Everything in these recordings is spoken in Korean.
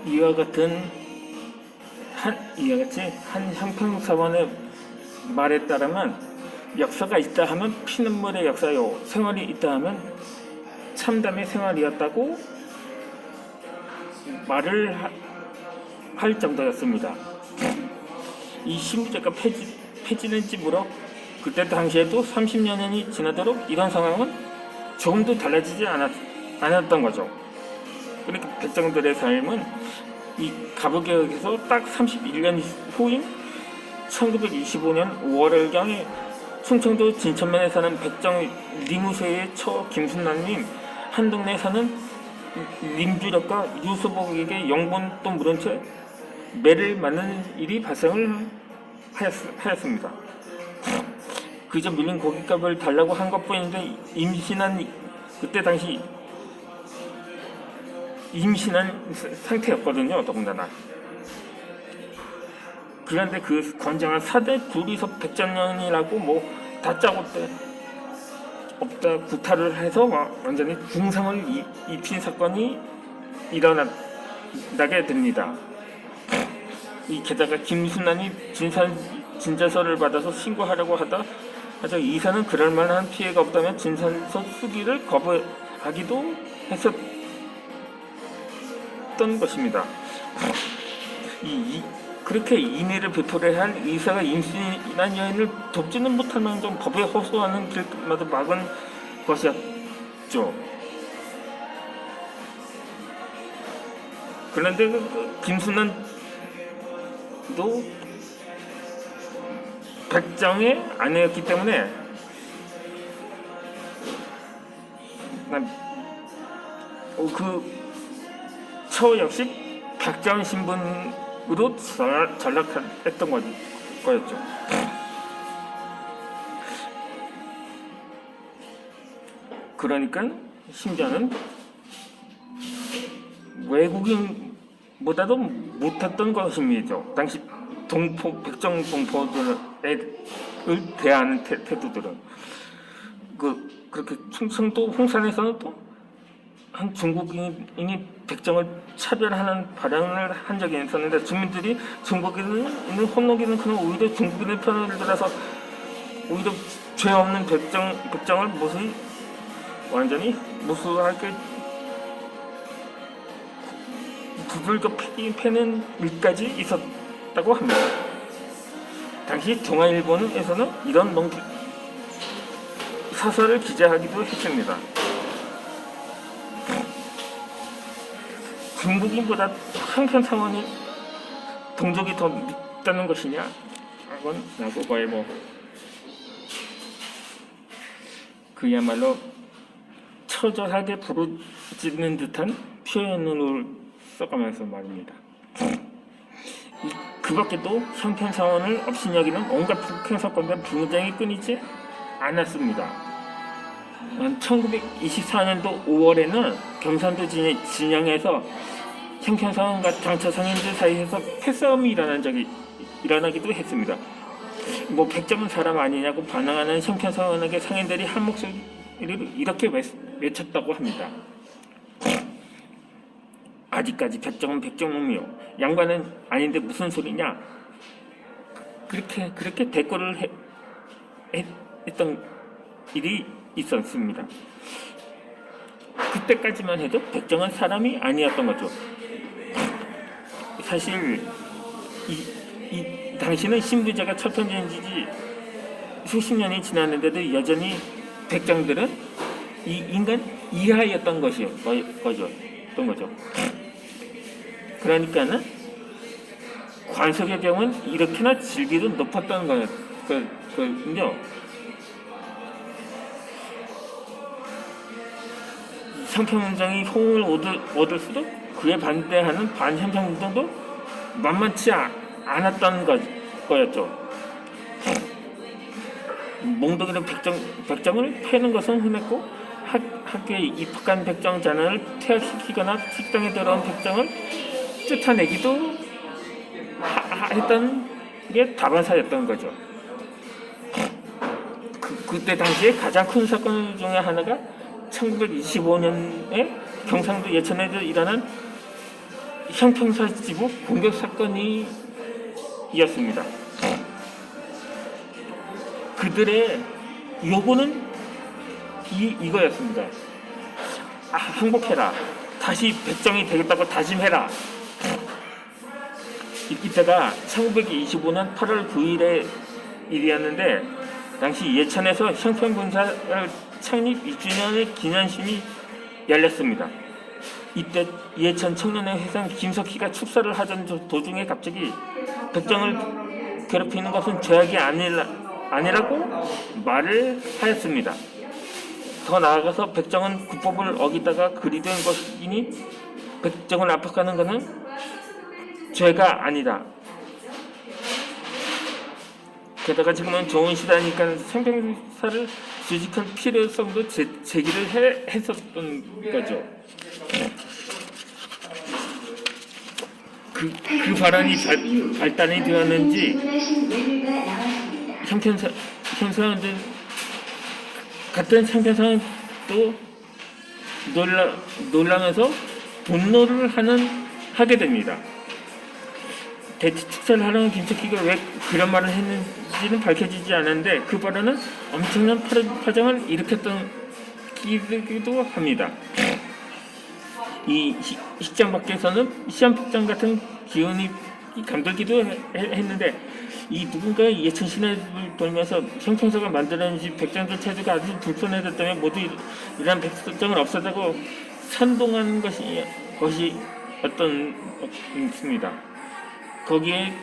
이와 같은 이와 같이 한 형평사원의 말에 따르면 역사가 있다 하면 피눈물의 역사요, 생활이 있다 하면 참담의 생활이었다고 말을 할 정도였습니다. 이 신부제가 폐지된지 물어 그때 당시에도 30년이 지나도록 이런 상황은 조금도 달라지지 않았던 거죠. 그러니까 백성들의 삶은 이 가부개혁에서 딱 31년 후인 1925년 5월경에 충청도 진천면에 사는 백정 리무세의 처 김순남님, 한 동네에 사는 림주력과 유수복에게 영본도 물은 채 매를 맞는 일이 발생을 하였습니다. 그저 밀린 고깃값을 달라고 한 것뿐인데 그때 당시 임신한 상태였거든요. 더군다나. 그런데 그 건장한 사대 둘이서 백전년이라고 다짜고짜 없다 구타를 해서 완전히 중상을 입힌 사건이 일어나게 됩니다. 게다가 김순환이 진술서를 받아서 신고하려고 하자 이사는 그럴 만한 피해가 없다면 진술서 수기를 거부하기도 했었던 것입니다. 그렇게 인애를 베풀어야 할 의사가 임신한 여인을 돕지는 못할 만큼 법에 호소하는 길마다 막은 것이었죠. 그런데 김순환도 백정의 아내였기 때문에 처 역시 백정 신분으로 전락했던 거였죠. 그러니까 심지어는 외국인보다도 못했던 것입니다. 당시 백정 동포들을 대하는 태도들은 그렇게 충청도 홍산에서는 또 한 중국인이 백정을 차별하는 발언을 한 적이 있었는데 주민들이 중국인은 혼노기는 그냥 오히려 중국인의 편을 들어서 오히려 죄 없는 백정을 완전히 무수하게 두들겨 패는 일까지 있었다고 합니다. 당시 동아일보에서는 이런 사설을 기재하기도 했습니다. 중국인보다 형편상황이 동족이 더 밉다는 것이냐? 라고 거의 그야말로 처절하게 부르짖는 듯한 표현을 써가면서 말입니다. 그 밖에도 형편사원을 업신여기는 온갖 북행사건과 분쟁이 끊이지 않았습니다. 1924년도 5월에는 경산도 진영에서 형편사원과 장차 상인들 사이에서 패싸움이 일어나기도 했습니다. 백점은 사람 아니냐고 반항하는 형편사원에게 상인들이 한 목소리로 이렇게 외쳤다고 합니다. 아직까지 백정은 백정놈이요, 양반은 아닌데 무슨 소리냐? 그렇게 대꾸를 했던 일이 있었습니다. 그때까지만 해도 백정은 사람이 아니었던 거죠. 사실 이 당시는 신부제가 철폐된 지 수십 년이 지났는데도 여전히 백정들은 이 인간 이하였던 거죠. 그러니까는 관속의 경우는 이렇게나 질비도 높았던 거였거든요. 형평운동이 호응을 얻을수록 그에 반대하는 반형평운동도 만만치 않았던 거였죠. 몽둥이로 백정을 패는 것은 흔했고 학교에 입학한 백정 자녀를 퇴학시키거나 식당에 들어온 백정을 쫓아내기도 했던 게 다반사였던 거죠. 그때 당시에 가장 큰 사건 중에 하나가 1925년에 경상도 예천에서 일어난 형평사 지부 공격 사건이 이었습니다. 그들의 요구는 이거였습니다. 항복해라. 다시 백정이 되겠다고 다짐해라. 이때가 1925년 8월 9일의 일이었는데 당시 예천에서 형평군사 창립 2주년의 기념식이 열렸습니다. 이때 예천 청년회 회장 김석희가 축사를 하던 도중에 갑자기 백정을 괴롭히는 것은 죄악이 아니라고 말을 하였습니다. 더 나아가서 백정은 국법을 어기다가 그리 된 것이니 백정을 압박하는 것은 죄가 아니다. 게다가 지금은 좋은 시대니까 생명사를 조직할 필요성도 제기를 했었던 거죠. 그 발언이 발단이 되었는지 형평사원들 같은 형평사원도 놀라면서 분노를 하게 됩니다. 대체 축사를 하려는 김석희가 왜 그런 말을 했는지는 밝혀지지 않았는데 그 발언은 엄청난 파장을 일으켰던 기도 합니다. 이 식장 밖에서는 시한폭장 같은 기운이 감돌기도 했는데 이 누군가 예천 시내를 돌면서 형평사가 만들어진 백정들 체제가 아주 불편하기 때문에 모두 이러한 백정을 없애자고 선동한 것이 있습니다. 거기에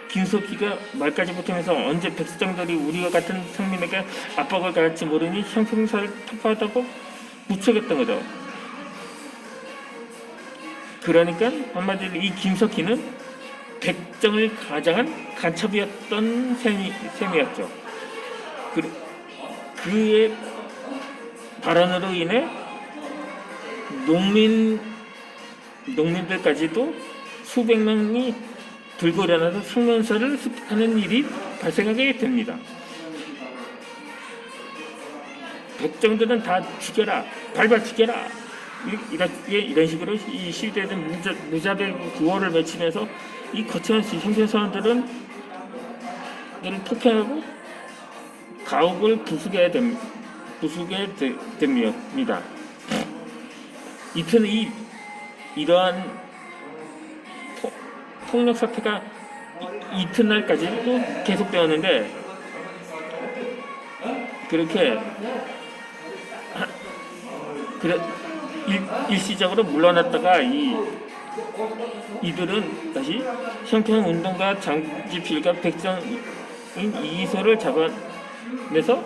김석희가 말까지 못하면서 언제 백성들이 우리와 같은 상민에게 압박을 가할지 모르니 형평사를 터프하다고 무척했던 거죠. 그러니까 한마디로 이 김석희는 백정을 가장한 간첩이었던 셈이었죠. 그의 발언으로 인해 농민들까지도 수백 명이 들고 일어나서 성명서를 습득하는 일이 발생하게 됩니다. 백정들은 다 죽여라, 밟아 죽여라. 이런 식으로 이 시위대는 무자별 구호를 외치면서 이 거창한 형평사원들은 폭행하고 가옥을 부수게 됩니다. 이러한 폭력 사태가 이튿날까지도 계속되었는데 그렇게 일시적으로 물러났다가 이들은 다시 형평운동가 장지필과 백정인 이소를 잡아내서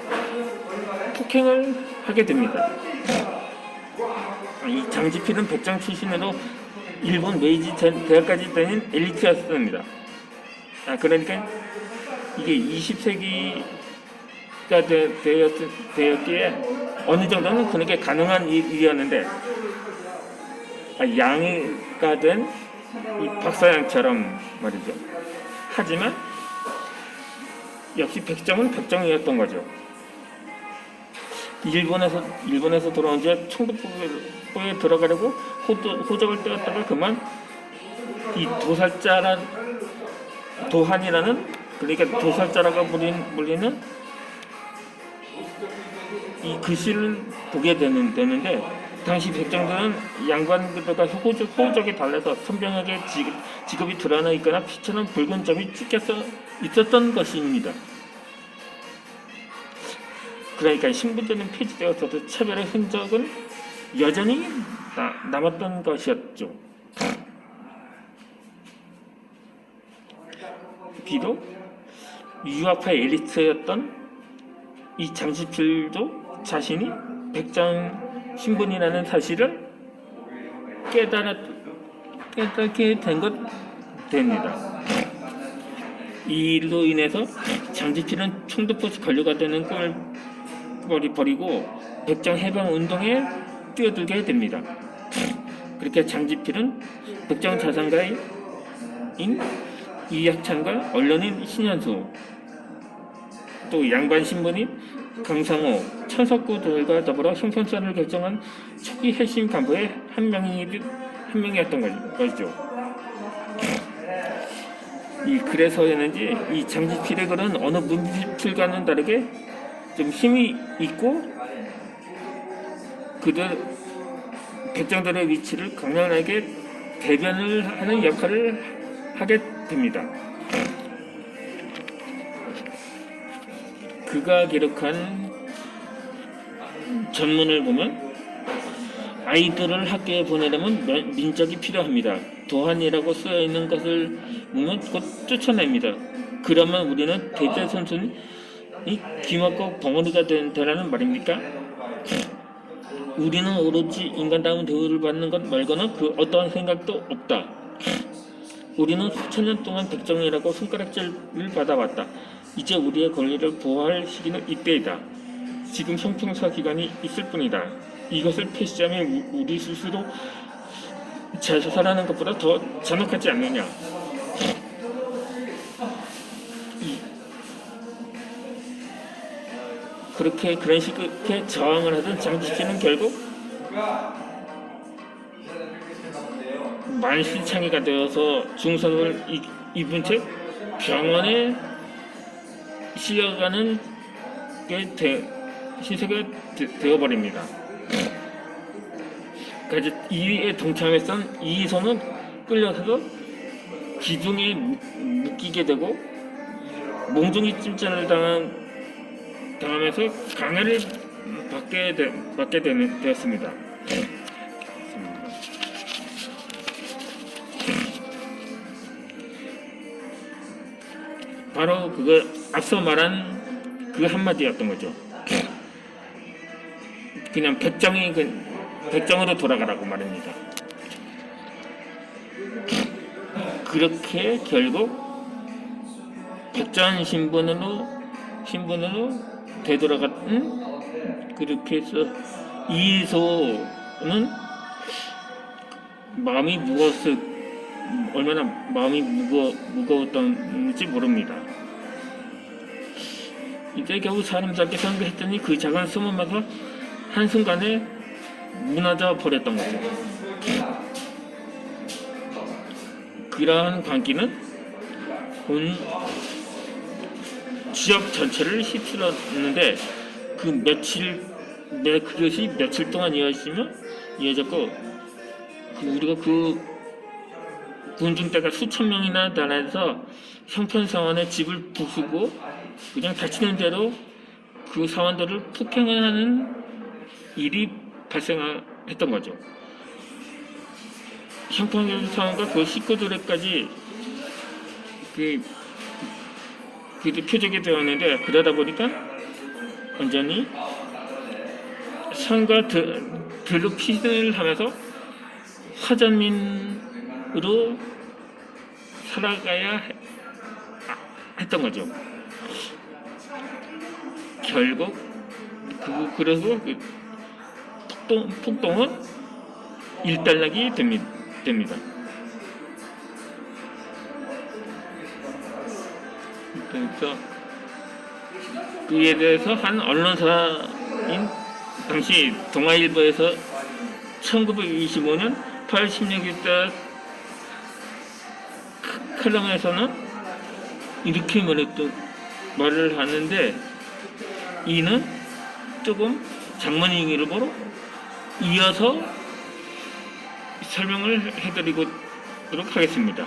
폭행을 하게 됩니다. 이 장지필은 백정 출신으로 일본 메이지 대학까지 다닌 엘리트였습니다. 그러니까 이게 20세기가 되었기에 어느 정도는 그에게 가능한 일이었는데 양이가 된 이 박사양처럼 말이죠. 하지만 역시 백정은 백정이었던 거죠. 일본에서 돌아온 뒤에 청도포에 들어가려고 호적을 떼었다가 그만 이 도한이라는 그러니까 도살자라고 불리는 이 글씨를 보게 되는데 당시 백정들은 양반들과 호적이 달라서 선명하게 직업이 드러나 있거나 피처럼 붉은 점이 찍혀서 있었던 것입니다. 그러니까 신분제는 폐지되었어도 차별의 흔적은 여전히 남았던 것이었죠. 비록 유학파 엘리트였던 이 장지필도 자신이 백정 신분이라는 사실을 깨닫게 된 것 됩니다. 이 일로 인해서 장지필은 청도포시 관료가 되는 꿈을 버리고 백정 해방 운동에 뛰어들게 됩니다. 그렇게 장지필은 백정 자산가인 이학찬과 언론인 신현수 또 양반 신분인 강상호, 천석구들과 더불어 형평사를 결정한 초기 핵심 간부의 한 명이었던 것이죠. 그래서였는지 이 장지필의 글은 어느 문필과는 다르게 좀 힘이 있고 그들 백정들의 위치를 강렬하게 대변을 하는 역할을 하게 됩니다. 그가 기록한 전문을 보면 아이들을 학교에 보내려면 민적이 필요합니다. 도한이라고 쓰여있는 것을 보면 곧 쫓아냅니다. 그러면 우리는 대대손손이 기막고 벙어리가 된다는 말입니까? 우리는 오로지 인간다운 대우를 받는 것 말고는 그 어떠한 생각도 없다. 우리는 수천 년 동안 백정이라고 손가락질을 받아왔다. 이제 우리의 권리를 보호할 시기는 이때이다. 지금 형평사 기간이 있을 뿐이다. 이것을 표시하면 우리 스스로 자살하는 것보다 더 잔혹하지 않느냐. 그런 식의 저항을 하던 장지필은 결국 만신창이가 되어서 중상을 입은 채 병원에 실려가는 시세가 되어버립니다. 그래서 이에 동참했던 이소는 끌려서 기둥에 묶이게 되고 몽둥이 찜질을 당하면서 강해를 받게 되었습니다. 바로 그거 앞서 말한 그 한마디였던 거죠. 그냥 백정으로 돌아가라고 말입니다. 그렇게 결국 백전 신분으로 되돌아갔던 그렇게 해서 이소는 얼마나 마음이 무거웠던지 모릅니다. 이제 겨우 사람 잡게 상대했더니 그 작은 숨음에서 한순간에 무너져 버렸던 거죠. 그러한 광기는 온 지역 전체를 휩쓸었는데 그것이 며칠 동안 이어졌고 우리가 그 군중대가 수천 명이나 달아서 형편사원의 집을 부수고 그냥 다치는 대로 그 사원들을 폭행하는 일이 발생했던 거죠. 형편사원과 그 식구들에까지 표적이 되었는데 그러다 보니까 완전히 산과 들로 피신을 하면서 화전민으로 살아가야 했던 거죠. 결국 그래서 폭동은 일단락이 됩니다. 그래서 그에 대해서 한 언론사인 당시 동아일보에서 1925년 8월 16일자 칼럼에서는 이렇게 말을 하는데 이는 조금 장문인으로 이어서 설명을 해드리도록 하겠습니다.